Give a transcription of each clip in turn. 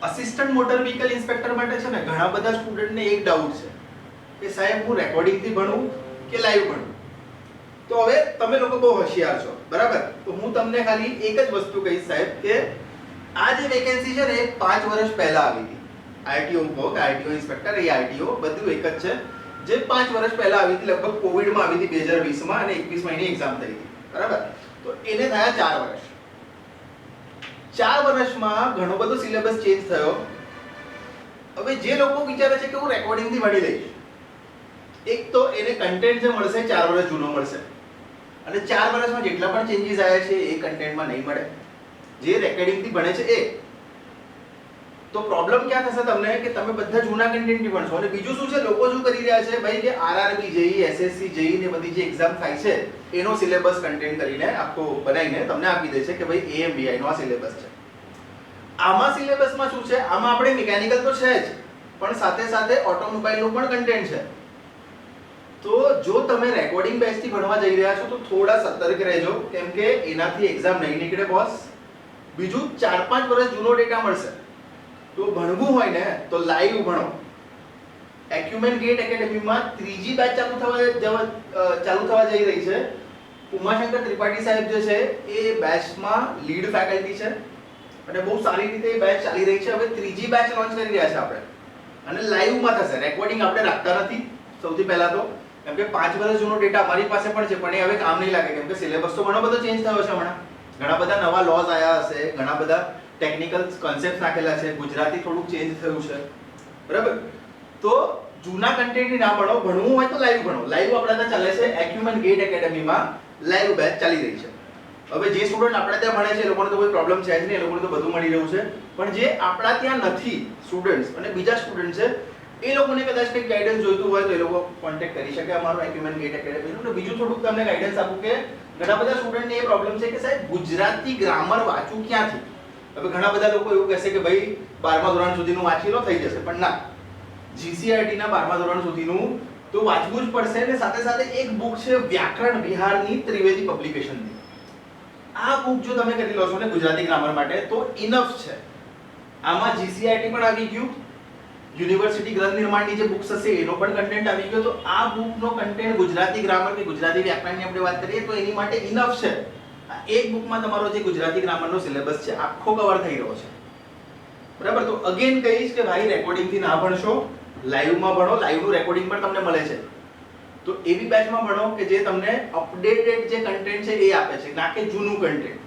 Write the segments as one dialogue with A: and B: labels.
A: Assistant motor vehicle inspector માટે છે ને ઘણા બધા સ્ટુડન્ટને એક ડાઉટ છે કે સાહેબ હું રેકોર્ડિંગ થી ભણું કે લાઈવ ભણું. તો હવે તમે લોકો બહુ હોશિયાર છો, બરાબર? તો હું તમને ખાલી એક જ વસ્તુ કહીશ સાહેબ કે આ જે વેકેન્સી છે ને એ 5 વર્ષ પહેલા આવી હતી. આરટીઓ કહો કે આરટીઓ ઇન્સ્પેક્ટર, એ આરટીઓ બધું એક જ છે. જે 5 વર્ષ પહેલા આવી હતી, લગભગ કોવિડમાં આવી હતી 2020 માં, અને 21 માં એની એક્ઝામ થઈ હતી, બરાબર? તો એને થયા 4 વર્ષ. 4 વર્ષમાં ઘણો બધો સિલેબસ ચેન્જ થયો. હવે જે લોકો વિચારે છે કે હું રેકોર્ડિંગ થી ભણી લઈશ, એક તો એને કન્ટેન્ટ જે મળશે 4 વર્ષ જૂનો મળશે, અને 4 વર્ષમાં જેટલા પણ ચેન્જીસ આવ્યા છે એ કન્ટેન્ટમાં નહીં મળે જે રેકોર્ડિંગ થી ભણે છે એ. તો પ્રોબ્લેમ ક્યાં થશે તમને કે તમે બધા જૂના કન્ટેન્ટ થી ભણશો. અને બીજું શું છે, લોકો શું કરી રહ્યા છે ભાઈ કે આરઆરબી જેઈ, એસએસસી જેઈ ને બધી જે એક્ઝામ થાય છે એનો સિલેબસ કન્ટેન્ટ કરીને આખો બનાવીને તમને આપી દે છે કે ભાઈ એએમબીઆઈ નો આ સિલેબસ છે. આમાં સિલેબસમાં શું છે, આમાં આપણે મિકેનિકલ તો છે જ, પણ સાથે સાથે ઓટોમોબાઈલ નું પણ કન્ટેન્ટ છે. તો જો તમે રેકોર્ડિંગ બેચ થી ભણવા જઈ રહ્યા છો તો થોડા સતર્ક રહેજો, કેમ કે એનાથી એક્ઝામ નહીં નીકળે બોસ. બીજું 4-5 વર્ષ જૂનો ડેટા મળશે. તો ભણવું હોય ને તો લાઈવ ભણો. એક્યુમેન ગેટ એકેડેમીમાં ત્રીજી બેચ ચાલુ થવા જઈ રહી છે. ઉમાશંકર ત્રિપાઠી સાહેબ જે છે એ બેચમાં લીડ ફેકલ્ટી છે અને બહુ સારી રીતે એ બેચ ચાલી રહી છે. હવે ત્રીજી બેચ લોન્ચ કરી રહ્યા છે આપણે, અને લાઈવમાં થશે. રેકોર્ડિંગ આપણે રાખતા નથી સૌથી પહેલા તો, કેમ કે 5 વર્ષ જૂનો ડેટા અમારી પાસે પણ છે, પણ એ હવે કામ નહીં લાગે, કેમ કે સિલેબસ તો ઘણો બધો ચેન્જ થયો છે હમણાં. ઘણા બધા નવા લોઝ આવ્યા હશે, ઘણા બધા ટેકનિકલ કોન્સેપ્ટ નાખેલા છે, ગુજરાતી થોડુંક ચેન્જ થયું છે, બરાબર? તો જૂના કન્ટેન્ટની ના ભણો, ભણવું હોય તો લાઈવ ભણો. લાઈવ આપણા ત્યાં ચાલે છે એક્યુમેન ગેટ એકેડેમીમાં લાઈવ બેચ ચાલી રહી છે. હવે જે સ્ટુડન્ટ આપણે ત્યાં ભણે છે એ લોકોને તો કોઈ પ્રોબ્લેમ છે જ નહીં, એ લોકોને તો બધું મળી રહ્યું છે. પણ જે આપણા ત્યાં નથી સ્ટુડન્ટ્સ અને બીજા સ્ટુડન્ટ છે એ લોકોને કદાચ કંઈક ગાઈડન્સ જોઈતું હોય તો એ લોકો કોન્ટેક્ટ કરી શકે અમારો એક્યુમેન ગેટ એકેડેમીનો. અને બીજું થોડુંક તમને ગાઈડન્સ આપું કે ઘણા બધા સ્ટુડન્ટને એ પ્રોબ્લેમ છે કે સાહેબ ગુજરાતી ગ્રામર વાંચું ક્યાંથી. હવે ઘણા બધા લોકો એવું કહેશે કે ભાઈ 12મા ધોરણ સુધીનું વાંચી લો થઈ જશે, પણ ના, જીસીઆરટી ના 12મા ધોરણ સુધીનું તો વાંચવું જ પડશે. અને સાથે સાથે એક બુક છે વ્યાકરણ વિહારની ત્રિવેદી પબ્લિકેશનની. આ બુક જો તમે કરી લો છો ને ગુજરાતી ગ્રામર માટે તો ઇનફ છે. આમાં જીસીઆરટી પણ આવી ગયું, યુનિવર્સિટી ગ્રંથ નિર્માણની જે બુક્સ હશે એનો પણ કન્ટેન્ટ આવી ગયો. તો આ બુકનો કન્ટેન્ટ ગુજરાતી ગ્રામર કે ગુજરાતી વ્યાકરણની આપણે વાત કરીએ તો એની માટે ઇનફ છે. એક બુકમાં તમારો જે ગુજરાતી ગ્રામરનો સિલેબસ છે આખો કવર થઈ રહ્યો છે, બરાબર? તો અગેન કહીશ કે ભાઈ રેકોર્ડિંગ થી ના ભણશો, લાઈવમાં ભણો. લાઈવનું રેકોર્ડિંગ પણ તમને મળે છે. તો એવી બેચમાં ભણો કે જે તમને અપડેટેડ જે કન્ટેન્ટ છે એ આપે છે, ના કે જૂનું કન્ટેન્ટ.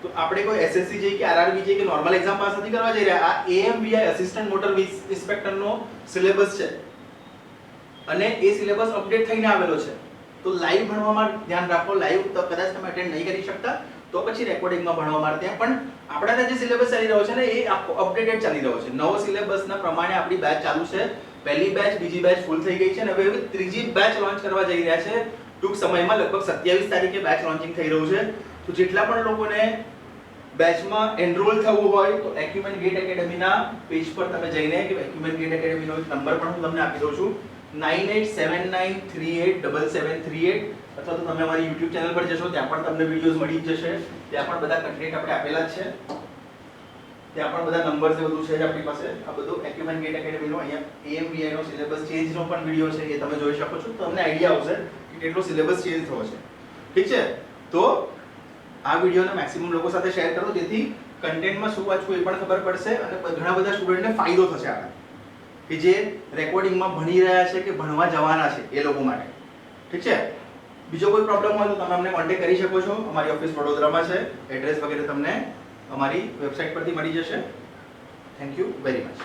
A: તો આપણે કોઈ એસએસસી જેઈ કે આરઆરબી જેઈ કે નોર્મલ એક્ઝામ પાસ નથી કરવા જઈ રહ્યા. આ એએમવીઆઈ અસિસ્ટન્ટ મોટર ઇન્સ્પેક્ટરનો સિલેબસ છે અને એ સિલેબસ અપડેટ થઈને આવેલો છે. તો લાઈવ ભણવામાં ધ્યાન રાખો. લાઈવ તો કદાચ તમે અટેન્ડ નહીં કરી શકતા તો પછી રેકોર્ડિંગમાં ભણવા માટે ત્યાં પણ આપણા ત્યાં જે સિલેબસ ચાલી રહ્યો છે ને એ આખો અપડેટેડ ચાલી રહ્યો છે. નવો સિલેબસના પ્રમાણે આપણી બેચ ચાલુ છે. પહેલી બેચ, બીજી બેચ ફૂલ થઈ ગઈ છે અને હવે ત્રીજી બેચ લોન્ચ કરવા જઈ રહ્યા છે ટૂંક સમયમાં. લગભગ 27 તારીખે બેચ લોન્ચિંગ થઈ રહ્યું છે. તો જેટલા પણ લોકોને બેચમાં એનરોલ થવું હોય તો એક્યુમેન ગેટ એકેડેમીના પેજ પર તમે જઈને, કે એક્યુમેન ગેટ એકેડેમીનો એક નંબર પણ હું તમને આપી દઉં છું, 9879387738, અથવા તો તમે અમારી YouTube ચેનલ પર જશો ત્યાં પણ તમને વિડિયોઝ મળી જ જશે. ત્યાં પણ બધા કન્ટેન્ટ આપણે આપેલા જ છે, ત્યાં પણ બધા નંબર્સ એ બધું છે જ આપણી પાસે. આ બધું એક્યુમેન ગેટ એકેડેમીનો અહીંયા એએમવીઆઈ નો સિલેબસ ચેન્જનો પણ વિડિયો છે, એ તમે જોઈ શકો છો. તો તમને આઈડિયા આવશે કે કેટલો સિલેબસ ચેન્જ થયો છે. ઠીક છે? તો આ વિડિયોને મેક્સિમમ લોકો સાથે શેર કરો, જેથી કન્ટેન્ટમાં શું વાંચવું એ પણ ખબર પડશે અને ઘણા બધા સ્ટુડન્ટને ફાયદો થશે આ કે જે રેકોર્ડિંગમાં ભણી રહ્યા છે કે ભણવા જવાના છે એ લોકો માટે. ઠીક છે? બીજો કોઈ પ્રોબ્લેમ હોય તો તમે અમને કોન્ટેક્ટ કરી શકો છો. અમારી ઓફિસ વડોદરામાં છે. એડ્રેસ વગેરે તમને અમારી વેબસાઇટ પરથી મળી જશે. Thank you very much.